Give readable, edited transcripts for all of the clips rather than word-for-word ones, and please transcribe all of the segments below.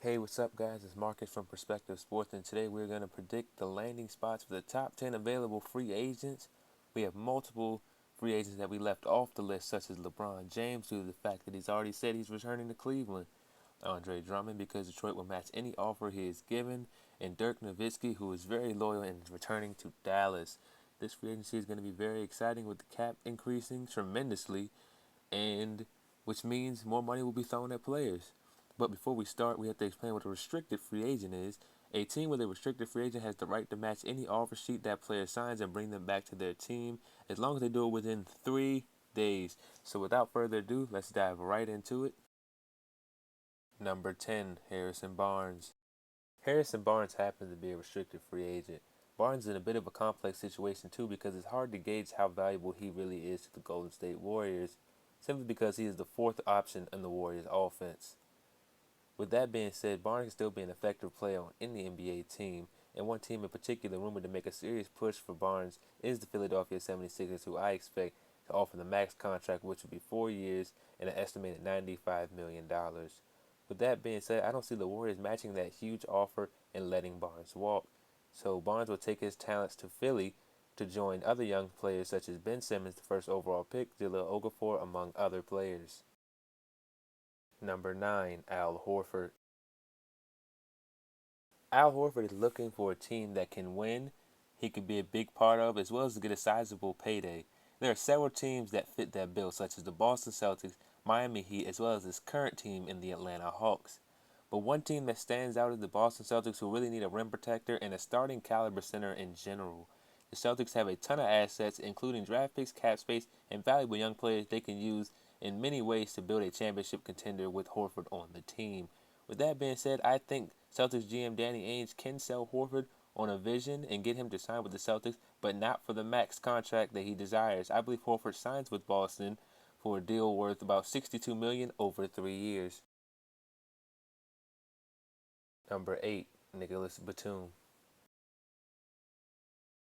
Hey, what's up, guys? It's Marcus from Perspective Sports, and today we're going to predict the landing spots for the top 10 available free agents. We have multiple free agents that we left off the list, such as LeBron James, due to the fact that he's already said he's returning to Cleveland. Andre Drummond, because Detroit will match any offer he is given, and Dirk Nowitzki, who is very loyal and is returning to Dallas. This free agency is going to be very exciting with the cap increasing tremendously, and which means more money will be thrown at players. But before we start, we have to explain what a restricted free agent is. A team with a restricted free agent has the right to match any offer sheet that player signs and bring them back to their team as long as they do it within 3 days. So without further ado, let's dive right into it. Number 10, Harrison Barnes. Harrison Barnes happens to be a restricted free agent. Barnes is in a bit of a complex situation too because it's hard to gauge how valuable he really is to the Golden State Warriors, simply because he is the fourth option in the Warriors offense. With that being said, Barnes can still be an effective player on any NBA team, and one team in particular rumored to make a serious push for Barnes is the Philadelphia 76ers, who I expect to offer the max contract, which would be 4 years and an estimated $95 million. With that being said, I don't see the Warriors matching that huge offer and letting Barnes walk. So Barnes will take his talents to Philly to join other young players such as Ben Simmons, the first overall pick, Jahlil Okafor, among other players. Number 9, Al Horford. Al Horford is looking for a team that can win, he could be a big part of, as well as to get a sizable payday. There are several teams that fit that bill, such as the Boston Celtics, Miami Heat, as well as his current team in the Atlanta Hawks. But one team that stands out is the Boston Celtics, who really need a rim protector and a starting caliber center in general. The Celtics have a ton of assets, including draft picks, cap space, and valuable young players they can use in many ways to build a championship contender with Horford on the team. With that being said, I think Celtics GM Danny Ainge can sell Horford on a vision and get him to sign with the Celtics, but not for the max contract that he desires. I believe Horford signs with Boston for a deal worth about $62 million over 3 years. Number 8, Nicolas Batum.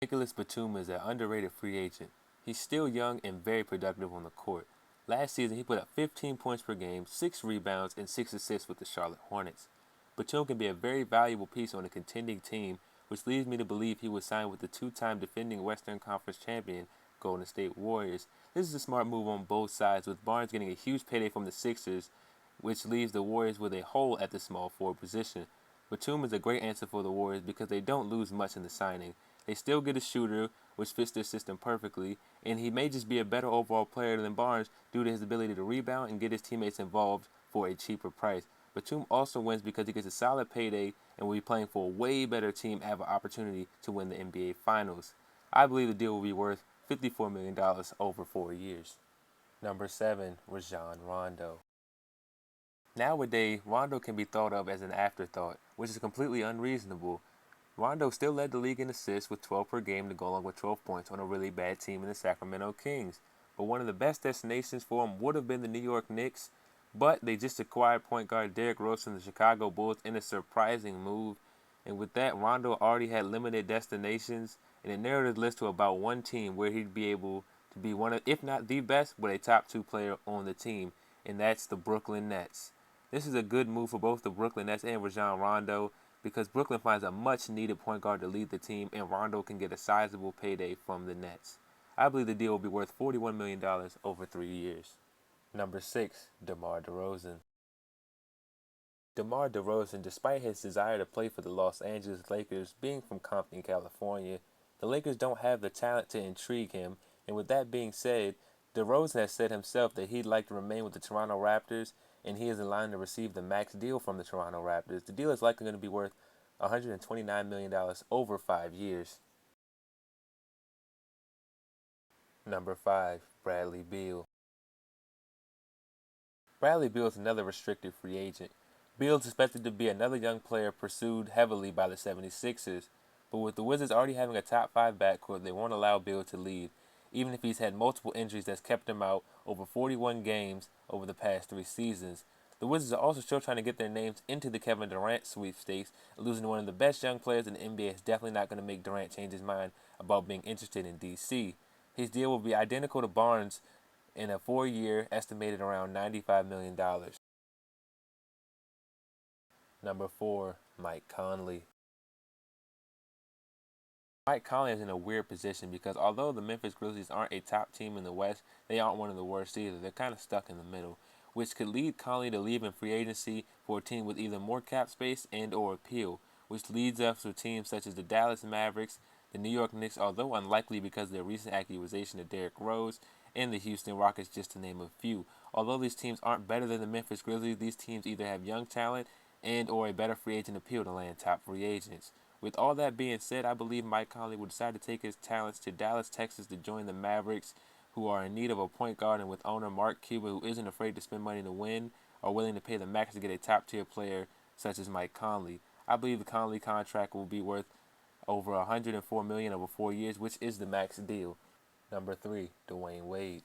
Nicolas Batum is an underrated free agent. He's still young and very productive on the court. Last season, he put up 15 points per game, 6 rebounds, and 6 assists with the Charlotte Hornets. Batum can be a very valuable piece on a contending team, which leads me to believe he will sign with the two-time defending Western Conference champion Golden State Warriors. This is a smart move on both sides, with Barnes getting a huge payday from the Sixers, which leaves the Warriors with a hole at the small forward position. Batum is a great answer for the Warriors because they don't lose much in the signing. They still get a shooter, which fits their system perfectly, and he may just be a better overall player than Barnes due to his ability to rebound and get his teammates involved for a cheaper price. Batum also wins because he gets a solid payday and will be playing for a way better team and have an opportunity to win the NBA Finals. I believe the deal will be worth $54 million over 4 years. Number 7, Rajon Rondo. Nowadays, Rondo can be thought of as an afterthought, which is completely unreasonable. Rondo still led the league in assists with 12 per game to go along with 12 points on a really bad team in the Sacramento Kings. But one of the best destinations for him would have been the New York Knicks, but they just acquired point guard Derrick Rose from the Chicago Bulls in a surprising move. And with that, Rondo already had limited destinations, and it narrowed his list to about one team where he'd be able to be one of, if not the best, but a top 2 player on the team, and that's the Brooklyn Nets. This is a good move for both the Brooklyn Nets and Rajon Rondo because Brooklyn finds a much-needed point guard to lead the team, and Rondo can get a sizable payday from the Nets. I believe the deal will be worth $41 million over 3 years. Number 6, DeMar DeRozan. DeMar DeRozan, despite his desire to play for the Los Angeles Lakers, being from Compton, California, the Lakers don't have the talent to intrigue him, and with that being said, DeRozan has said himself that he'd like to remain with the Toronto Raptors, and he is in line to receive the max deal from the Toronto Raptors. The deal is likely going to be worth $129 million over 5 years. Number 5, Bradley Beal. Bradley Beal is another restricted free agent. Beal is expected to be another young player pursued heavily by the 76ers, but with the Wizards already having a top 5 backcourt, they won't allow Beal to leave, even if he's had multiple injuries that's kept him out over 41 games over the past 3 seasons. The Wizards are also still trying to get their names into the Kevin Durant sweepstakes. Losing to one of the best young players in the NBA is definitely not going to make Durant change his mind about being interested in DC. His deal will be identical to Barnes in a 4-year, estimated around $95 million. Number 4, Mike Conley. Mike Conley is in a weird position because although the Memphis Grizzlies aren't a top team in the West, they aren't one of the worst either. They're kind of stuck in the middle, which could lead Conley to leave in free agency for a team with either more cap space and or appeal, which leads us to teams such as the Dallas Mavericks, the New York Knicks, although unlikely because of their recent acquisition of Derrick Rose, and the Houston Rockets, just to name a few. Although these teams aren't better than the Memphis Grizzlies, these teams either have young talent and or a better free agent appeal to land top free agents. With all that being said, I believe Mike Conley will decide to take his talents to Dallas, Texas to join the Mavericks, who are in need of a point guard, and with owner Mark Cuban, who isn't afraid to spend money to win, are willing to pay the max to get a top-tier player such as Mike Conley. I believe the Conley contract will be worth over $104 million over 4 years, which is the max deal. Number 3, Dwyane Wade.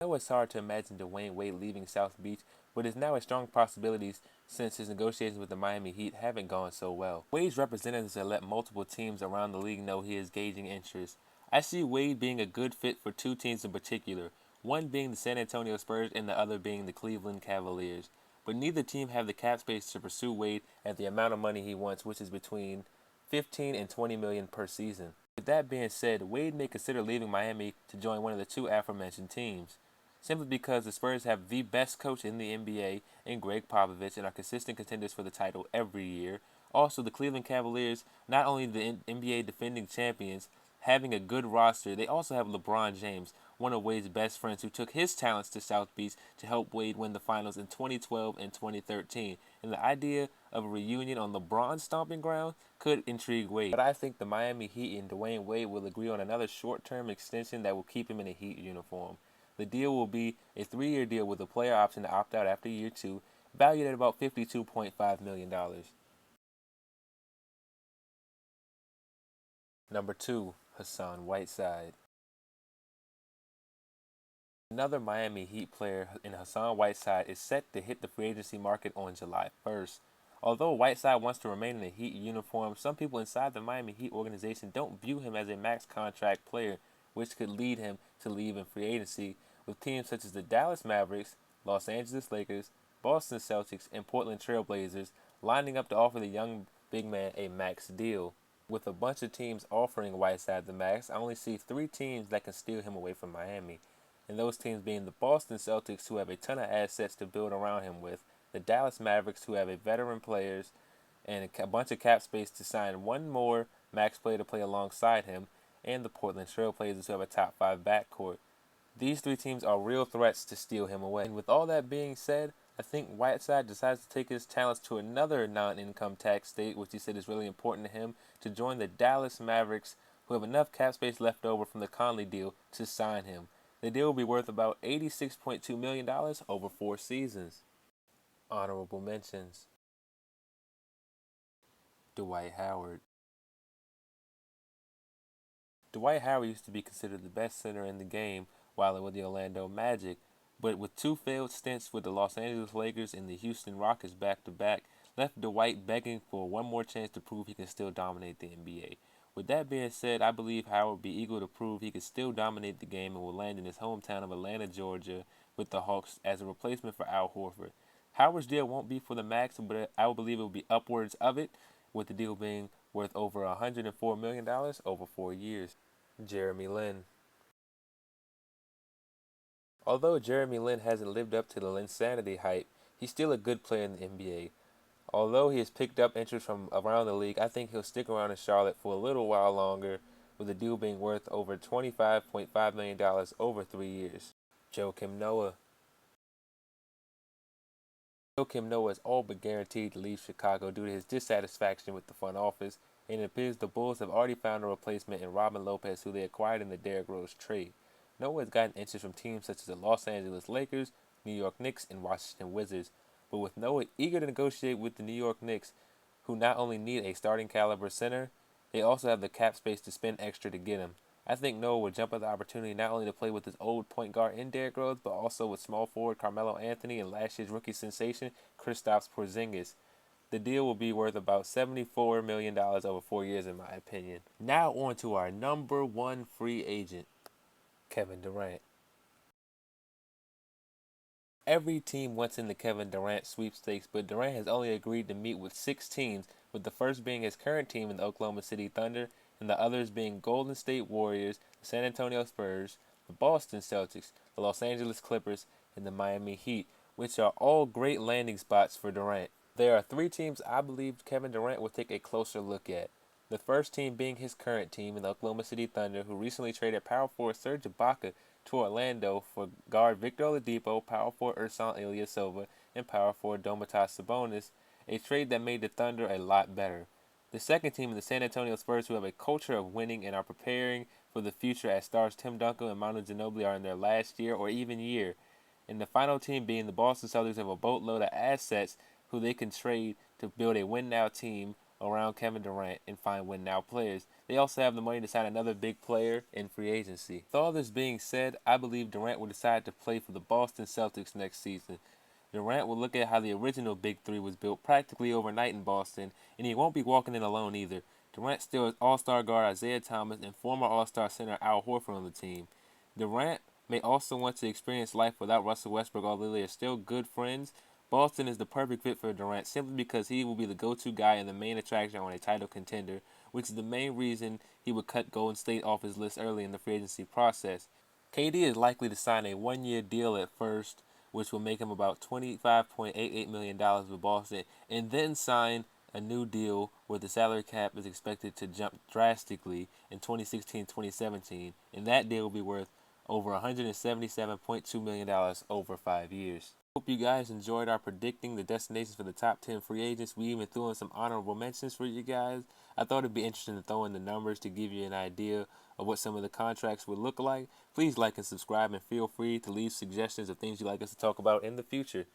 I know it's hard to imagine Dwyane Wade leaving South Beach, but it's now a strong possibility since his negotiations with the Miami Heat haven't gone so well. Wade's representatives have let multiple teams around the league know he is gauging interest. I see Wade being a good fit for two teams in particular, one being the San Antonio Spurs and the other being the Cleveland Cavaliers. But neither team have the cap space to pursue Wade at the amount of money he wants, which is between 15 and 20 million per season. With that being said, Wade may consider leaving Miami to join one of the two aforementioned teams, simply because the Spurs have the best coach in the NBA in Greg Popovich and are consistent contenders for the title every year. Also, the Cleveland Cavaliers, not only the NBA defending champions, having a good roster, they also have LeBron James, one of Wade's best friends, who took his talents to South Beach to help Wade win the finals in 2012 and 2013. And the idea of a reunion on LeBron's stomping ground could intrigue Wade. But I think the Miami Heat and Dwyane Wade will agree on another short-term extension that will keep him in a Heat uniform. The deal will be a 3-year deal with a player option to opt out after year 2, valued at about $52.5 million. Number 2, Hassan Whiteside. Another Miami Heat player in Hassan Whiteside is set to hit the free agency market on July 1st. Although Whiteside wants to remain in the Heat uniform, some people inside the Miami Heat organization don't view him as a max contract player, which could lead him to leave in free agency, with teams such as the Dallas Mavericks, Los Angeles Lakers, Boston Celtics, and Portland Trail Blazers lining up to offer the young big man a max deal. With a bunch of teams offering Whiteside the max, I only see 3 teams that can steal him away from Miami, and those teams being the Boston Celtics, who have a ton of assets to build around him with, the Dallas Mavericks, who have a veteran players and a bunch of cap space to sign one more max player to play alongside him, and the Portland Trail Blazers, who have a top 5 backcourt. These 3 teams are real threats to steal him away. And with all that being said, I think Whiteside decides to take his talents to another non-income tax state, which he said is really important to him, to join the Dallas Mavericks, who have enough cap space left over from the Conley deal to sign him. The deal will be worth about $86.2 million over 4 seasons. Honorable mentions: Dwight Howard. Dwight Howard used to be considered the best center in the game while with the Orlando Magic, but with 2 failed stints with the Los Angeles Lakers and the Houston Rockets back-to-back, left Dwight begging for one more chance to prove he can still dominate the NBA. With that being said, I believe Howard will be eager to prove he can still dominate the game and will land in his hometown of Atlanta, Georgia, with the Hawks as a replacement for Al Horford. Howard's deal won't be for the max, but I believe it will be upwards of it, with the deal being worth over $104 million over 4 years. Jeremy Lin. Although Jeremy Lin hasn't lived up to the Linsanity hype, he's still a good player in the NBA. Although he has picked up interest from around the league, I think he'll stick around in Charlotte for a little while longer, with the deal being worth over $25.5 million over 3 years. Joakim Noah. Joakim Noah is all but guaranteed to leave Chicago due to his dissatisfaction with the front office, and it appears the Bulls have already found a replacement in Robin Lopez, who they acquired in the Derrick Rose trade. Noah has gotten interest from teams such as the Los Angeles Lakers, New York Knicks, and Washington Wizards, but with Noah eager to negotiate with the New York Knicks, who not only need a starting caliber center, they also have the cap space to spend extra to get him. I think Noah would jump at the opportunity not only to play with his old point guard in Derrick Rose, but also with small forward Carmelo Anthony and last year's rookie sensation Kristaps Porzingis. The deal will be worth about $74 million over 4 years, in my opinion. Now on to our number 1 free agent, Kevin Durant. every team wants in the Kevin Durant sweepstakes, but Durant has only agreed to meet with 6 teams, with the first being his current team in the Oklahoma City Thunder, and the others being Golden State Warriors, the San Antonio Spurs, the Boston Celtics, the Los Angeles Clippers, and the Miami Heat, which are all great landing spots for Durant. There are 3 teams I believe Kevin Durant will take a closer look at. The first team being his current team in the Oklahoma City Thunder, who recently traded power forward Serge Ibaka to Orlando for guard Victor Oladipo, power forward Ersan Ilyasova, and power forward Domantas Sabonis, a trade that made the Thunder a lot better. The second team is the San Antonio Spurs, who have a culture of winning and are preparing for the future as stars Tim Duncan and Manu Ginobili are in their last year or even year. And the final team being the Boston Celtics have a boatload of assets who they can trade to build a win-now team around Kevin Durant and find win-now players. They also have the money to sign another big player in free agency. With all this being said, I believe Durant will decide to play for the Boston Celtics next season. Durant will look at how the original Big Three was built practically overnight in Boston, and he won't be walking in alone either. Durant still has All-Star guard Isaiah Thomas and former All-Star center Al Horford on the team. Durant may also want to experience life without Russell Westbrook, although they are still good friends. Boston is the perfect fit for Durant simply because he will be the go-to guy and the main attraction on a title contender, which is the main reason he would cut Golden State off his list early in the free agency process. KD is likely to sign a one-year deal at first, which will make him about $25.88 million with Boston, and then sign a new deal where the salary cap is expected to jump drastically in 2016-2017, and that deal will be worth over $177.2 million over 5 years. Hope you guys enjoyed our predicting the destinations for the top 10 free agents. We even threw in some honorable mentions for you guys. I thought it'd be interesting to throw in the numbers to give you an idea of what some of the contracts would look like. Please like and subscribe, and feel free to leave suggestions of things you'd like us to talk about in the future.